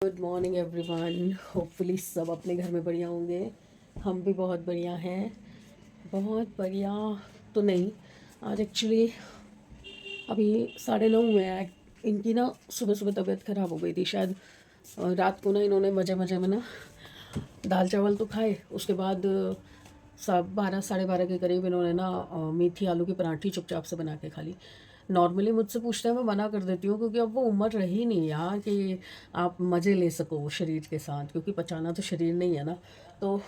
Good morning everyone. Hopefully सब अपने घर में बढ़िया होंगे। हम भी बहुत बढ़िया हैं। बहुत बढ़िया तो नहीं, आज एक्चुअली अभी 9:30 हुए हैं। इनकी ना सुबह सुबह तबीयत ख़राब हो गई थी शायद। रात को ना इन्होंने मज़े मज़े में ना दाल चावल तो खाए, उसके बाद 12 साढ़े 12 के करीब इन्होंने ना मेथी आलू की पराठी चुपचाप से बना के खा ली। नॉर्मली मुझसे पूछते हैं, मैं मना कर देती हूँ क्योंकि अब वो उम्र रही नहीं यार कि आप मज़े ले सको शरीर के साथ, क्योंकि पचाना तो शरीर नहीं है ना। तो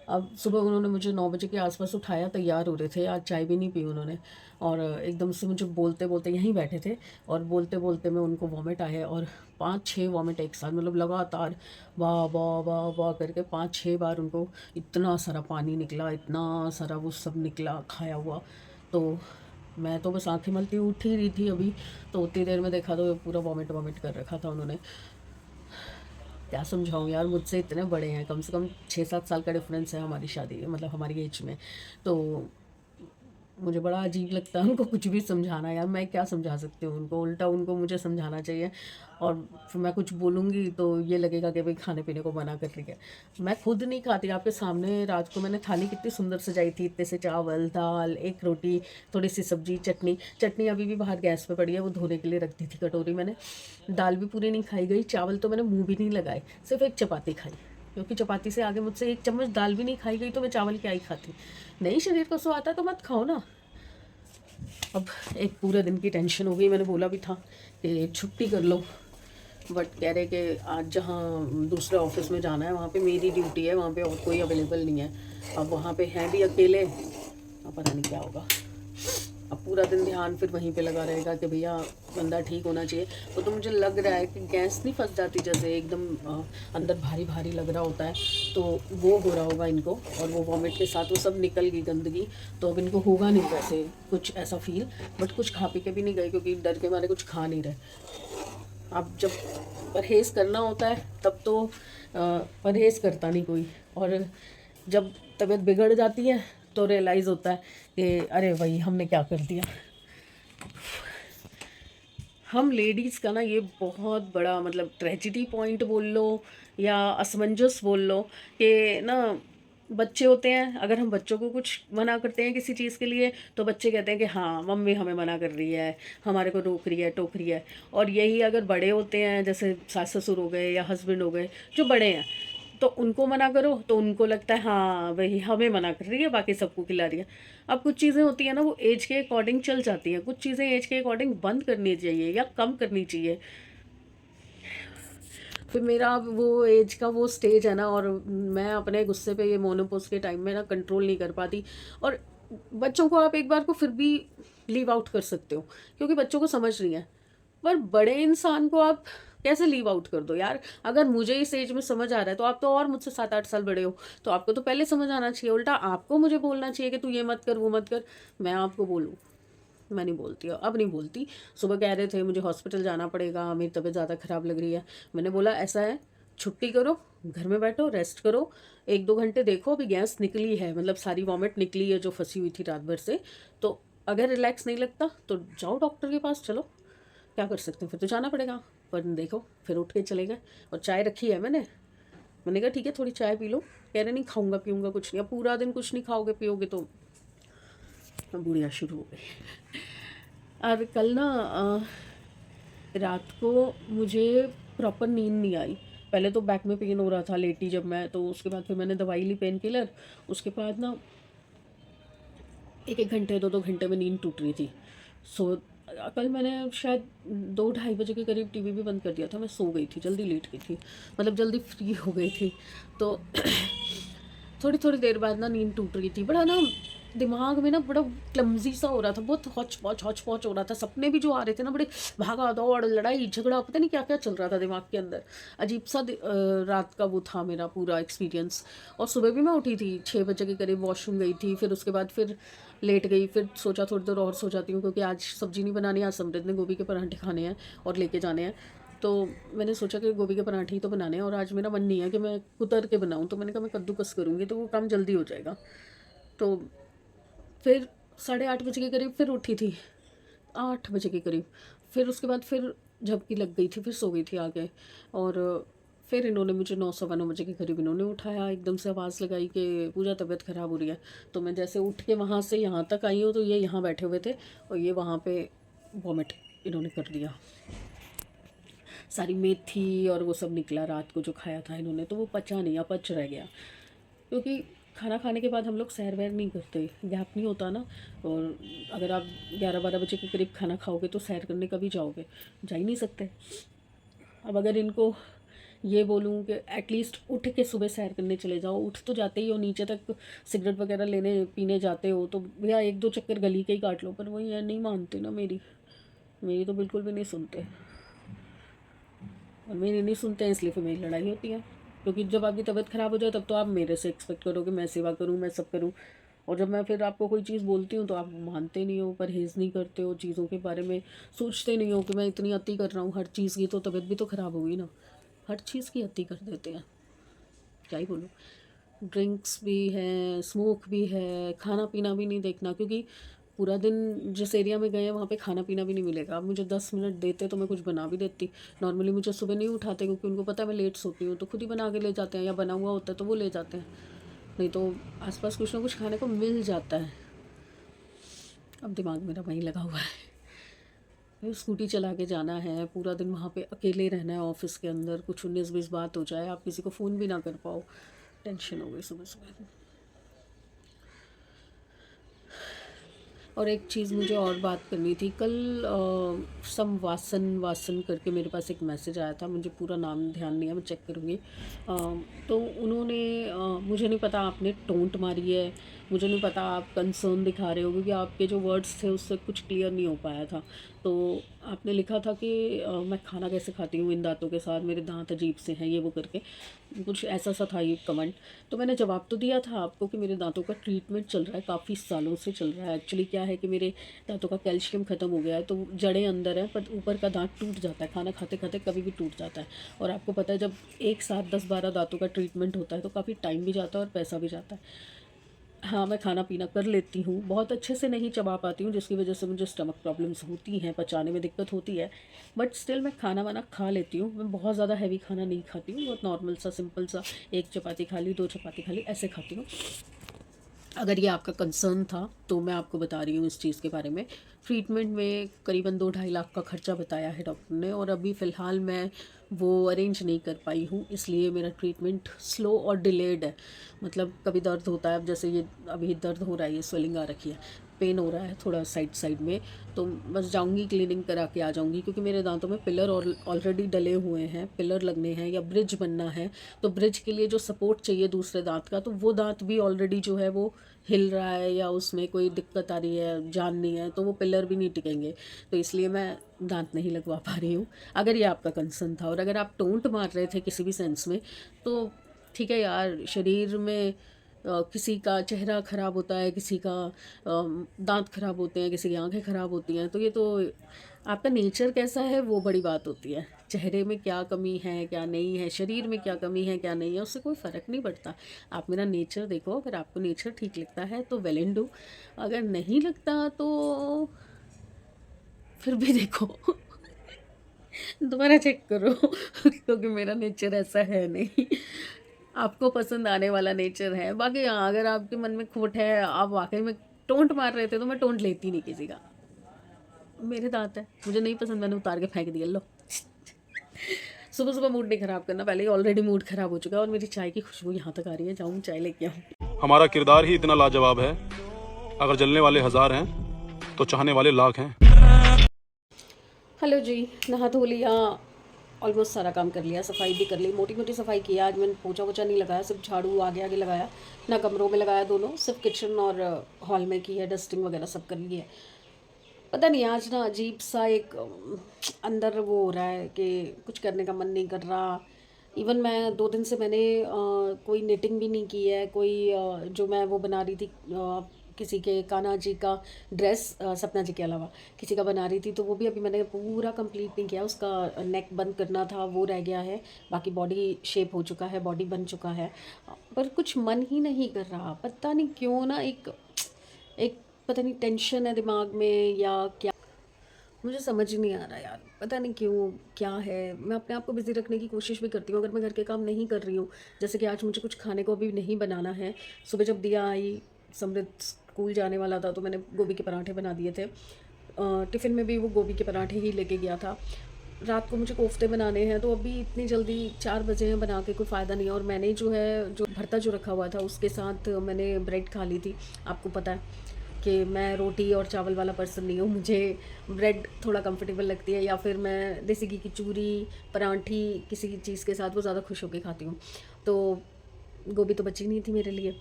अब सुबह उन्होंने मुझे 9 बजे के आसपास उठाया, तैयार हो रहे थे, आज चाय भी नहीं पी उन्होंने। और एकदम से मुझे बोलते बोलते यहीं बैठे थे और बोलते बोलते में उनको वॉमिट आए, और 5-6 वॉमिट एक साथ, मतलब लगातार वाह वाह वाह वाह करके 5-6 बार उनको इतना सारा पानी निकला, इतना सारा वो सब निकला खाया हुआ। तो मैं तो बस आंखें मलती उठ ही रही थी अभी, तो उतनी देर में देखा तो पूरा वॉमिट वॉमिट कर रखा था उन्होंने। क्या समझाऊँ यार, मुझसे इतने बड़े हैं, कम से कम 6-7 साल का डिफरेंस है हमारी शादी, मतलब हमारी एज में। तो मुझे बड़ा अजीब लगता है उनको कुछ भी समझाना। यार मैं क्या समझा सकती हूँ उनको, उल्टा उनको मुझे समझाना चाहिए। और फिर मैं कुछ बोलूँगी तो ये लगेगा कि भाई खाने पीने को मना कर रही है। मैं खुद नहीं खाती, आपके सामने रात को मैंने थाली कितनी सुंदर सजाई थी, इतने से चावल दाल, एक रोटी, थोड़ी सी सब्जी, चटनी। चटनी अभी भी बाहर गैस पे पड़ी है, वो धोने के लिए रख दी थी कटोरी मैंने। दाल भी पूरी नहीं खाई गई, चावल तो मैंने मुँह भी नहीं लगाए, सिर्फ एक चपाती खाई, क्योंकि चपाती से आगे मुझसे एक चम्मच दाल भी नहीं खाई गई, तो मैं चावल क्या ही खाती। नहीं शरीर को सो आता तो मत खाओ ना। अब एक पूरे दिन की टेंशन हो गई, मैंने बोला भी था कि छुट्टी कर लो, बट कह रहे कि आज जहाँ दूसरे ऑफिस में जाना है वहाँ पे मेरी ड्यूटी है, वहाँ पे और कोई अवेलेबल नहीं है। अब वहाँ पे हैं भी अकेले, अब पता नहीं क्या होगा। अब पूरा दिन ध्यान फिर वहीं पे लगा रहेगा कि भैया बंदा ठीक होना चाहिए। वो तो मुझे लग रहा है कि गैस नहीं फंस जाती, जैसे एकदम अंदर भारी भारी लग रहा होता है, तो वो हो रहा होगा इनको। और वो वॉमिट के साथ वो सब निकल गई गंदगी, तो अब इनको होगा नहीं वैसे कुछ ऐसा फील। बट कुछ खा पी के भी नहीं गए क्योंकि डर के मारे कुछ खा नहीं रहे। अब जब परहेज़ करना होता है तब तो परहेज़ करता नहीं कोई, और जब तबीयत बिगड़ जाती है तो रियलाइज़ होता है कि अरे भाई हमने क्या कर दिया। हम लेडीज़ का ना ये बहुत बड़ा मतलब ट्रेजिडी पॉइंट बोल लो या असमंजस बोल लो कि ना, बच्चे होते हैं, अगर हम बच्चों को कुछ मना करते हैं किसी चीज़ के लिए तो बच्चे कहते हैं कि हाँ मम्मी हमें मना कर रही है, हमारे को रोक रही है, टोक रही है। और यही अगर बड़े होते हैं, जैसे सास ससुर हो गए या हस्बैंड हो गए जो बड़े हैं, तो उनको मना करो तो उनको लगता है हाँ वही हमें मना कर रही है, बाकी सबको खिला रही है। अब कुछ चीज़ें होती हैं ना, वो एज के अकॉर्डिंग चल जाती हैं, कुछ चीज़ें एज के अकॉर्डिंग बंद करनी चाहिए या कम करनी चाहिए। फिर मेरा अब वो एज का वो स्टेज है ना, और मैं अपने गुस्से पे ये मोनोपोज के टाइम में ना कंट्रोल नहीं कर पाती। और बच्चों को आप एक बार को फिर भी लीव आउट कर सकते हो क्योंकि बच्चों को समझ नहीं है, पर बड़े इंसान को आप कैसे लीव आउट कर दो यार। अगर मुझे इस एज में समझ आ रहा है तो आप तो और मुझसे 7-8 साल बड़े हो, तो आपको तो पहले समझ आना चाहिए। उल्टा आपको मुझे बोलना चाहिए कि तू ये मत कर वो मत कर, मैं आपको बोलूँ। मैं नहीं बोलती, अब नहीं बोलती। सुबह कह रहे थे मुझे हॉस्पिटल जाना पड़ेगा, मेरी तबीयत ज़्यादा ख़राब लग रही है। मैंने बोला ऐसा है, छुट्टी करो, घर में बैठो, रेस्ट करो, 1-2 घंटे देखो, अभी गैस निकली है, मतलब सारी वॉमिट निकली है जो फंसी हुई थी रात भर से। तो अगर रिलैक्स नहीं लगता तो जाओ डॉक्टर के पास, चलो क्या कर सकते हैं, फिर तो जाना पड़ेगा। पर देखो फिर उठ के चले गए, और चाय रखी है मैंने कहा ठीक है थोड़ी चाय पी लो। कह रहे नहीं खाऊंगा पीऊंगा कुछ नहीं। अब पूरा दिन कुछ नहीं खाओगे पियोगे तो बुढ़िया शुरू हो गई। और कल ना रात को मुझे प्रॉपर नींद नहीं आई। पहले तो बैक में पेन हो रहा था लेटी जब मैं, तो उसके बाद फिर मैंने दवाई ली पेन किलर। उसके बाद ना 1-1 घंटे 2-2 घंटे में नींद टूट रही थी। सो कल मैंने शायद 2-2:30 बजे के करीब टीवी भी बंद कर दिया था। मैं सो गई थी, जल्दी लेट गई थी, मतलब जल्दी फ्री हो गई थी। तो थोड़ी थोड़ी देर बाद ना नींद टूट रही थी। बड़ा ना दिमाग में ना बड़ा क्लमजी सा हो रहा था, बहुत हौच पौच हो रहा था। सपने भी जो आ रहे थे ना बड़े भागा दौड़ लड़ाई झगड़ा, पता नहीं क्या क्या चल रहा था दिमाग के अंदर। अजीब सा रात का वो था मेरा पूरा एक्सपीरियंस। और सुबह भी मैं उठी थी 6 बजे के करीब, वॉशरूम गई थी, फिर उसके बाद फिर लेट गई, फिर सोचा थोड़ी देर और सो जाती हूँ क्योंकि आज सब्जी नहीं बनानी, आज समृद्ध ने गोभी के पराठे खाने हैं और लेके जाने हैं। तो मैंने सोचा कि गोभी के पराठे ही तो बनाने हैं, और आज मेरा मन नहीं है कि मैं कुतर के बनाऊँ, तो मैंने कहा मैं कद्दूकस करूँगी तो वो काम जल्दी हो जाएगा। तो फिर 8:30 बजे के करीब फिर उठी थी, 8 बजे के करीब। फिर उसके बाद फिर झपकी लग गई थी, फिर सो गई थी आगे। और फिर इन्होंने मुझे 9 सवा 9 बजे के करीब इन्होंने उठाया, एकदम से आवाज़ लगाई कि पूजा तबीयत ख़राब हो रही है। तो मैं जैसे उठ के वहाँ से यहाँ तक आई हूँ तो ये यहाँ बैठे हुए थे और ये वहाँ पे वॉमिट इन्होंने कर दिया। सारी मेथी और वो सब निकला रात को जो खाया था इन्होंने, तो वो पचा नहीं, अपच रह गया। क्योंकि खाना खाने के बाद हम लोग सैर वैर नहीं करते, गैप नहीं होता ना। और अगर आप 11-12 बजे के करीब खाना खाओगे तो सैर करने कभी जाओगे, जा ही नहीं सकते। अब अगर इनको ये बोलूँ कि एटलीस्ट उठ के सुबह सैर करने चले जाओ, उठ तो जाते ही हो, नीचे तक सिगरेट वगैरह लेने पीने जाते हो तो भैया 1-2 चक्कर गली के ही काट लो, पर वो ये नहीं मानते ना मेरी तो बिल्कुल भी नहीं सुनते। और मेरी नहीं सुनते हैं इसलिए फिर मेरी लड़ाई होती है। क्योंकि जब आपकी तबीयत ख़राब हो जाए तब तो आप मेरे से एक्सपेक्ट करो कि मैं सेवा करूँ, मैं सब करूँ। और जब मैं फिर आपको कोई चीज़ बोलती हूँ तो आप मानते नहीं हो, परहेज़ नहीं करते हो, चीज़ों के बारे में सोचते नहीं हो कि मैं इतनी अति कर रहा हूँ। हर चीज़ की तो तबीयत भी तो ख़राब होगी ना, हर चीज़ की अति कर देते हैं, क्या ही बोलूँ। ड्रिंक्स भी हैं, स्मोक भी है, खाना पीना भी नहीं देखना। क्योंकि पूरा दिन जिस एरिया में गए हैं वहाँ पे खाना पीना भी नहीं मिलेगा। आप मुझे 10 मिनट देते तो मैं कुछ बना भी देती। नॉर्मली मुझे सुबह नहीं उठाते क्योंकि उनको पता है मैं लेट सोती हूँ, तो खुद ही बना के ले जाते हैं, या बना हुआ होता है तो वो ले जाते हैं, नहीं तो आसपास कुछ ना कुछ खाने को मिल जाता है। अब दिमाग मेरा वहीं लगा हुआ है, फिर स्कूटी चला के जाना है, पूरा दिन वहाँ पे अकेले रहना है ऑफिस के अंदर, कुछ 19-20 बात हो जाए, आप किसी को फ़ोन भी ना कर पाओ, टेंशन हो गई सुबह सुबह। और एक चीज़ मुझे और बात करनी थी। कल वासन करके मेरे पास एक मैसेज आया था, मुझे पूरा नाम ध्यान नहीं है, मैं चेक करूँगी। तो उन्होंने मुझे नहीं पता आपने टोंट मारी है, मुझे नहीं पता आप कंसर्न दिखा रहे हो, क्योंकि आपके जो वर्ड्स थे उससे कुछ क्लियर नहीं हो पाया था। तो आपने लिखा था कि मैं खाना कैसे खाती हूँ इन दांतों के साथ, मेरे दांत अजीब से हैं, ये वो करके कुछ ऐसा सा था ये कमेंट। तो मैंने जवाब तो दिया था आपको कि मेरे दांतों का ट्रीटमेंट चल रहा है, काफ़ी सालों से चल रहा है। एक्चुअली क्या है कि मेरे दांतों का कैल्शियम ख़त्म हो गया है, तो जड़ें अंदर हैं पर ऊपर का दांत टूट जाता है, खाना खाते खाते कभी भी टूट जाता है। और आपको पता है जब एक साथ 10-12 दांतों का ट्रीटमेंट होता है तो काफ़ी टाइम भी जाता है और पैसा भी जाता है। हाँ, मैं खाना पीना कर लेती हूँ, बहुत अच्छे से नहीं चबा पाती हूँ जिसकी वजह से मुझे स्टमक प्रॉब्लम्स होती हैं, पचाने में दिक्कत होती है। बट स्टिल मैं खाना वाना खा लेती हूँ, मैं बहुत ज़्यादा हैवी खाना नहीं खाती हूँ, बहुत नॉर्मल सा सिंपल सा, 1 चपाती खा ली, 2 चपाती खा ली, ऐसे खाती हूँ। अगर ये आपका कंसर्न था तो मैं आपको बता रही हूँ इस चीज़ के बारे में। ट्रीटमेंट में करीबन 2-2.5 लाख का खर्चा बताया है डॉक्टर ने, और अभी फ़िलहाल मैं वो अरेंज नहीं कर पाई हूँ, इसलिए मेरा ट्रीटमेंट स्लो और डिलेड है। मतलब कभी दर्द होता है, अब जैसे ये अभी दर्द हो रहा है, ये स्वेलिंग आ रखी है, पेन हो रहा है थोड़ा साइड में, तो बस जाऊंगी क्लीनिंग करा के आ जाऊंगी। क्योंकि मेरे दांतों में पिलर ऑलरेडी डले हुए हैं, पिलर लगने हैं या ब्रिज बनना है, तो ब्रिज के लिए जो सपोर्ट चाहिए दूसरे दांत का, तो वो दांत भी ऑलरेडी जो है वो हिल रहा है या उसमें कोई दिक्कत आ रही है, जान नहीं है, तो वो पिलर भी नहीं टिकेंगे। तो इसलिए मैं दांत नहीं लगवा पा रही हूँ। अगर ये आपका कंसर्न था और अगर आप टोंट मार रहे थे किसी भी सेंस में, तो ठीक है यार, शरीर में किसी का चेहरा ख़राब होता है, किसी का दांत ख़राब होते हैं, किसी की आंखें ख़राब होती हैं, तो ये तो आपका नेचर कैसा है वो बड़ी बात होती है। चेहरे में क्या कमी है क्या नहीं है, शरीर में क्या कमी है क्या नहीं है, उससे कोई फ़र्क नहीं पड़ता। आप मेरा नेचर देखो, अगर आपको नेचर ठीक लगता है तो वेल एंड डू, अगर नहीं लगता तो फिर भी देखो दोबारा चेक करो क्योंकि मेरा नेचर ऐसा है नहीं, आपको पसंद आने वाला नेचर है। बाकी हाँ, अगर आपके मन में खोट है, आप वाकई में टोंट मार रहे थे, तो मैं टोंट लेती नहीं किसी का। मेरे दांत है, मुझे नहीं पसंद, मैंने उतार के फेंक दिया, लो। सुबह सुबह मूड नहीं ख़राब करना, पहले ही ऑलरेडी मूड ख़राब हो चुका है और मेरी चाय की खुशबू यहाँ तक आ रही है, जाऊँ चाय लेके आऊँ। हमारा किरदार ही इतना लाजवाब है, अगर जलने वाले 1000 हैं तो चाहने वाले लाख हैं। हेलो जी, नहा धो लिया, ऑलमोस्ट सारा काम कर लिया, सफाई भी कर ली, मोटी मोटी सफाई किया। आज मैंने पोछा वोछा नहीं लगाया, सिर्फ झाड़ू आगे आगे लगाया, ना कमरों में लगाया, दोनों सिर्फ किचन और हॉल में की है, डस्टिंग वगैरह सब कर ली है। पता नहीं आज ना अजीब सा एक अंदर वो हो रहा है कि कुछ करने का मन नहीं कर रहा। इवन मैं 2 दिन से मैंने कोई निटिंग भी नहीं की है, कोई जो मैं वो बना रही थी किसी के कान्हा जी का ड्रेस, सपना जी के अलावा किसी का बना रही थी, तो वो भी अभी मैंने पूरा कंप्लीट नहीं किया। उसका नेक बंद करना था, वो रह गया है, बाकी बॉडी शेप हो चुका है, बॉडी बन चुका है, पर कुछ मन ही नहीं कर रहा, पता नहीं क्यों ना, एक एक पता नहीं टेंशन है दिमाग में या क्या। मुझे समझ ही नहीं आ रहा यार, पता नहीं क्यों, क्या है। मैं अपने आप को बिज़ी रखने की कोशिश भी करती हूँ अगर मैं घर के काम नहीं कर रही हूँ। जैसे कि आज मुझे कुछ खाने को अभी नहीं बनाना है। सुबह जब दिया आई, समृद्ध स्कूल जाने वाला था तो मैंने गोभी के पराठे बना दिए थे। टिफ़िन में भी वो गोभी के पराठे ही लेके गया था। रात को मुझे कोफ्ते बनाने हैं, तो अभी इतनी जल्दी 4 बजे हैं, बना के कोई फ़ायदा नहीं है। और मैंने जो है, जो भरता जो रखा हुआ था उसके साथ मैंने ब्रेड खा ली थी। आपको पता है कि मैं रोटी और चावल वाला पर्सन नहीं हूँ, मुझे ब्रेड थोड़ा कंफर्टेबल लगती है, या फिर मैं देसी घी की चूरी, पराठी किसी चीज़ के साथ वो ज़्यादा खुश होकर खाती हूँ। तो गोभी तो बची नहीं थी मेरे लिए,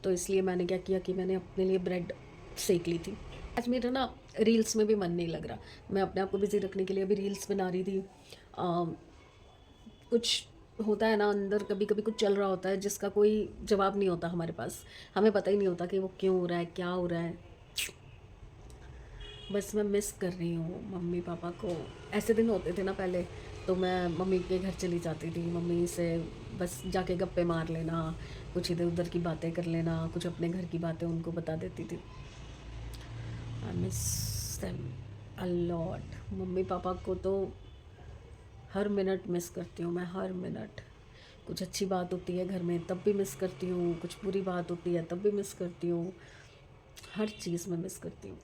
तो इसलिए मैंने क्या किया कि मैंने अपने लिए ब्रेड सेक ली थी। आज मेरा ना रील्स में भी मन नहीं लग रहा। मैं अपने आप को बिज़ी रखने के लिए अभी रील्स बना रही थी। कुछ होता है ना अंदर, कभी कभी कुछ चल रहा होता है जिसका कोई जवाब नहीं होता हमारे पास। हमें पता ही नहीं होता कि वो क्यों हो रहा है, क्या हो रहा है। बस मैं मिस कर रही हूँ मम्मी पापा को। ऐसे दिन होते थे ना पहले, तो मैं मम्मी के घर चली जाती थी। मम्मी से बस जाके गप्पे मार लेना, कुछ इधर उधर की बातें कर लेना, कुछ अपने घर की बातें उनको बता देती थी। I miss them a lot. Mummy papa को तो हर मिनट मिस करती हूँ मैं, हर मिनट। कुछ अच्छी बात होती है घर में तब भी मिस करती हूँ, कुछ बुरी बात होती है तब भी मिस करती हूँ, हर चीज़ में मिस करती हूँ।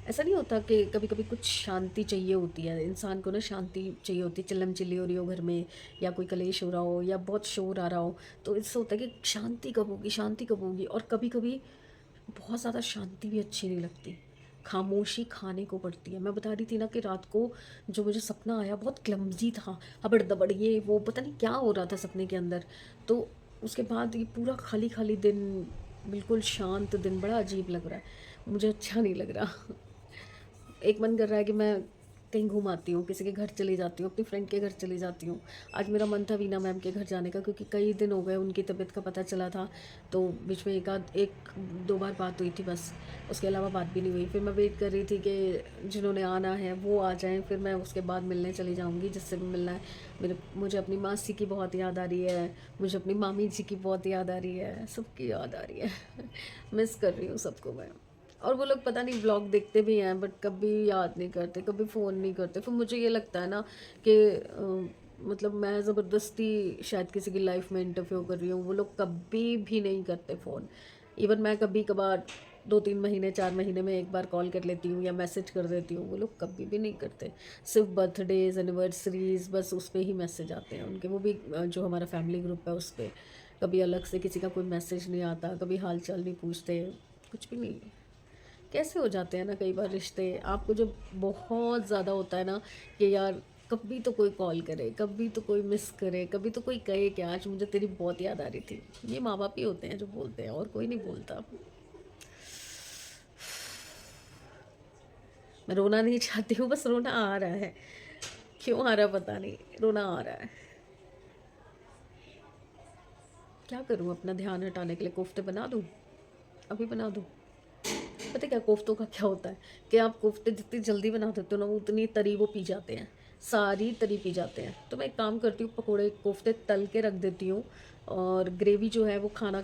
ऐसा नहीं होता कि कभी कभी कुछ शांति चाहिए होती है इंसान को ना, शांति चाहिए होती है। चिल्लम चिल्ली हो रही हो घर में, या कोई कलेश हो रहा हो, या बहुत शोर आ रहा हो, तो इससे होता है कि शांति कब होगी, शांति कब होगी। और कभी कभी बहुत ज़्यादा शांति भी अच्छी नहीं लगती, खामोशी खाने को पड़ती है। मैं बता रही थी ना कि रात को जो मुझे सपना आया बहुत क्लमजी था, हबड़ दबड़ ये वो, पता नहीं क्या हो रहा था सपने के अंदर। तो उसके बाद ये पूरा खाली खाली दिन, बिल्कुल शांत दिन, बड़ा अजीब लग रहा है, मुझे अच्छा नहीं लग रहा। एक मन कर रहा है कि मैं कहीं घूम आती हूँ, किसी के घर चली जाती हूँ, अपनी फ्रेंड के घर चली जाती हूँ। आज मेरा मन था वीना मैम के घर जाने का, क्योंकि कई दिन हो गए उनकी तबीयत का पता चला था। तो बीच में एक दो बार बात हुई थी बस, उसके अलावा बात भी नहीं हुई। फिर मैं वेट कर रही थी कि जिन्होंने आना है वो आ जाएं, फिर मैं उसके बाद मिलने चली जाऊँगी जिससे भी मिलना है। मुझे अपनी मासी की बहुत याद आ रही है, मुझे अपनी मामी जी की बहुत याद आ रही है, सबकी याद आ रही है। मिस कर रही हूँ सबको मैं। और वो लोग पता नहीं व्लॉग देखते भी हैं बट कभी याद नहीं करते, कभी फ़ोन नहीं करते। फिर मुझे ये लगता है ना कि मतलब मैं ज़बरदस्ती शायद किसी की लाइफ में इंटरफेयर कर रही हूँ। वो लोग कभी भी नहीं करते फ़ोन। इवन मैं कभी कभार 2-3 महीने 4 महीने में एक बार कॉल कर लेती हूँ या मैसेज कर देती हूँ, वो लोग कभी भी नहीं करते। सिर्फ बर्थडेज, एनिवर्सरीज, बस उस पर ही मैसेज आते हैं उनके, वो भी जो हमारा फैमिली ग्रुप है उस पर। कभी अलग से किसी का कोई मैसेज नहीं आता, कभी हाल चाल नहीं पूछते, कुछ भी नहीं। कैसे हो जाते हैं ना कई बार रिश्ते, आपको जब बहुत ज़्यादा होता है ना कि यार कभी तो कोई कॉल करे, कभी तो कोई मिस करे, कभी तो कोई कहे कि आज मुझे तेरी बहुत याद आ रही थी। ये माँ बाप ही होते हैं जो बोलते हैं, और कोई नहीं बोलता। मैं रोना नहीं चाहती हूँ, बस रोना आ रहा है। क्यों आ रहा है पता नहीं, रोना आ रहा है। क्या करूँ अपना ध्यान हटाने के लिए? कोफ्ते बना दूँ, अभी बना दूँ? पता है क्या कोफ्तों का क्या होता है कि आप कोफ्ते जितनी जल्दी बना देते हो ना, उतनी तरी वो पी जाते हैं, सारी तरी पी जाते हैं। तो मैं एक काम करती हूँ, पकोड़े कोफ्ते तल के रख देती हूँ, और ग्रेवी जो है वो खाना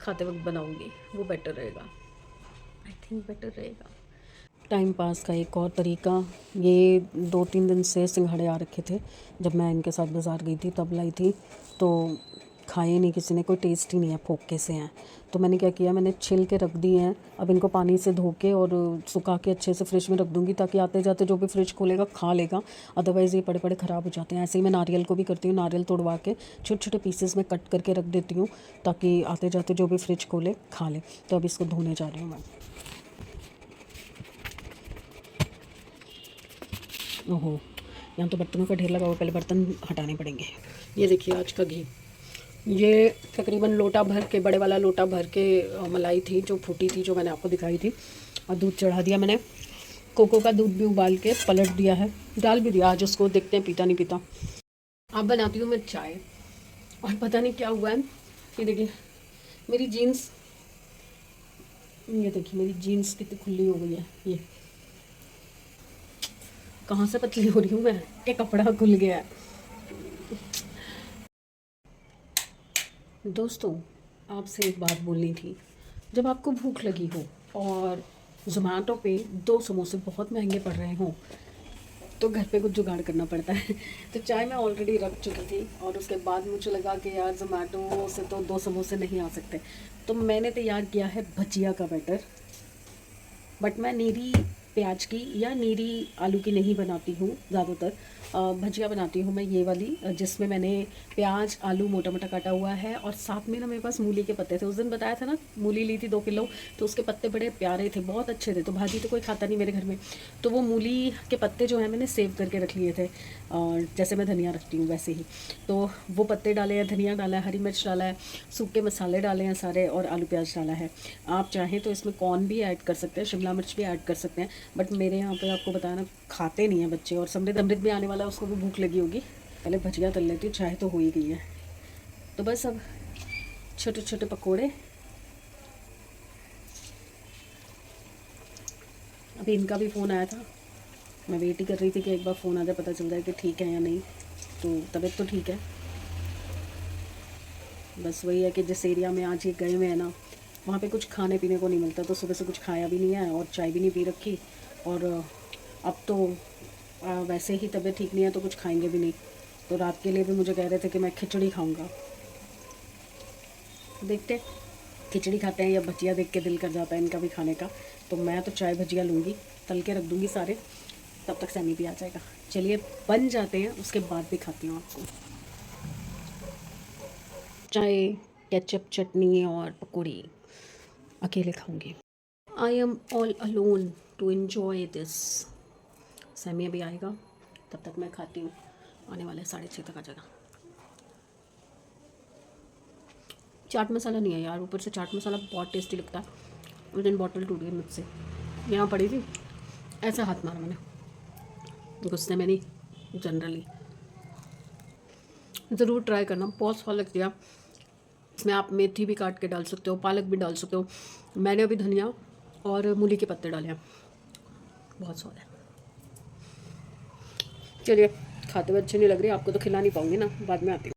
खाते वक्त बनाऊँगी, वो बेटर रहेगा। आई थिंक बेटर रहेगा। टाइम पास का एक और तरीका, ये 2-3 दिन से सिंघाड़े आ रखे थे, जब मैं इनके साथ बाज़ार गई थी तब लाई थी, तो खाए नहीं किसी ने, कोई टेस्ट ही नहीं है, फोके से हैं। तो मैंने क्या किया, मैंने छिल के रख दिए हैं। अब इनको पानी से धो के और सुखा के अच्छे से फ्रिज में रख दूँगी, ताकि आते जाते जो भी फ्रिज खोलेगा खा लेगा, अदरवाइज़ ये पड़े पड़े ख़राब हो जाते हैं। ऐसे ही मैं नारियल को भी करती हूँ, नारियल तोड़वा के छोटे छोटे पीसेस में कट करके रख देती हूँ, ताकि आते जाते जो भी फ्रिज खोले खा ले। तो अब इसको धोने जा रही हूँ मैं। ओहो, यहाँ तो बर्तनों का ढेर लगा हुआ, पहले बर्तन हटाने पड़ेंगे। ये देखिए आज का घी, ये तकरीबन लोटा भर के, बड़े वाला लोटा भर के मलाई थी जो फूटी थी, जो मैंने आपको दिखाई थी। और दूध चढ़ा दिया मैंने, कोको का दूध भी उबाल के पलट दिया है, डाल भी दिया आज उसको, देखते हैं पीता नहीं पीता। अब बनाती हूँ मैं चाय। और पता नहीं क्या हुआ है, ये देखिए मेरी जीन्स, ये देखिए मेरी जीन्स कितनी खुली हो गई है। ये कहाँ से पतली हो रही हूँ मैं, ये कपड़ा खुल गया है। दोस्तों, आपसे एक बात बोलनी थी। जब आपको भूख लगी हो और ज़ोमैटो पे 2 समोसे बहुत महंगे पड़ रहे हों तो घर पे कुछ जुगाड़ करना पड़ता है। तो चाय मैं ऑलरेडी रख चुकी थी और उसके बाद मुझे लगा कि यार ज़ोमैटो से तो 2 समोसे नहीं आ सकते, तो मैंने तैयार किया है भजिया का बैटर। बट मैं नीरी प्याज की या नीरी आलू की नहीं बनाती हूँ ज़्यादातर। भजिया बनाती हूँ मैं ये वाली, जिसमें मैंने प्याज आलू मोटा मोटा काटा हुआ है और साथ में ना मेरे पास मूली के पत्ते थे। उस दिन बताया था ना, मूली ली थी 2 किलो, तो उसके पत्ते बड़े प्यारे थे, बहुत अच्छे थे। तो भाजी तो कोई खाता नहीं मेरे घर में, तो वो मूली के पत्ते जो हैं मैंने सेव करके रख लिए थे, और जैसे मैं धनिया रखती हूँ वैसे ही। तो वो पत्ते डाले हैं, धनिया डाला है, हरी मिर्च डाला है, सूखे मसाले डाले हैं सारे, और आलू प्याज डाला है। आप चाहें तो इसमें कॉर्न भी ऐड कर सकते हैं, शिमला मिर्च भी ऐड कर सकते हैं, बट मेरे यहाँ पे आपको बताया ना, खाते नहीं हैं बच्चे, और समृद्ध अमृत भी आने वाला है, उसको भी भूख लगी होगी। पहले भजिया तल लेती हूँ, चाय तो हो ही गई है। तो बस अब छोटे छोटे पकोड़े, अभी इनका भी फ़ोन आया था, मैं वेट ही कर रही थी कि एक बार फ़ोन आ जाए, पता चल जाए कि ठीक है या नहीं। तो तबीयत तो ठीक है, बस वही है कि जिस एरिया में आज ये गए हुए हैं ना, वहाँ पे कुछ खाने पीने को नहीं मिलता, तो सुबह से कुछ खाया भी नहीं है और चाय भी नहीं पी रखी। और अब तो वैसे ही तबीयत ठीक नहीं है तो कुछ खाएंगे भी नहीं। तो रात के लिए भी मुझे कह रहे थे कि मैं खिचड़ी खाऊंगा। देखते खिचड़ी खाते हैं या भजिया, देख के दिल कर जाता है इनका भी खाने का। तो मैं तो चाय भजिया लूँगी, तल के रख दूँगी सारे, तब तक सैमी भी आ जाएगा। चलिए बन जाते हैं, उसके बाद भी खाती हूँ आपको। चाय, केचप, चटनी और पकौड़ी अकेले खाऊंगी। I am all alone to enjoy this. Sammy अभी आएगा, तब तक मैं खाती हूँ। आने वाले 6:30 तक आ जाएगा। चाट मसाला नहीं है यार, ऊपर से चाट मसाला बहुत टेस्टी लगता है। उस दिन बॉटल टूट गई मुझसे, यहाँ पड़ी थी, ऐसा हाथ मारा मैंने, गुस्से में नहीं, जनरली। ज़रूर ट्राई करना, बहुत स्वाद लगती है। इसमें आप मेथी भी काट के डाल सकते हो, पालक भी डाल सकते हो। मैंने अभी धनिया और मूली के पत्ते डाले हैं, बहुत स्वाद है। चलिए, खाते हुए अच्छी नहीं लग रही, आपको तो खिला नहीं पाऊंगी ना, बाद में आती हूँ।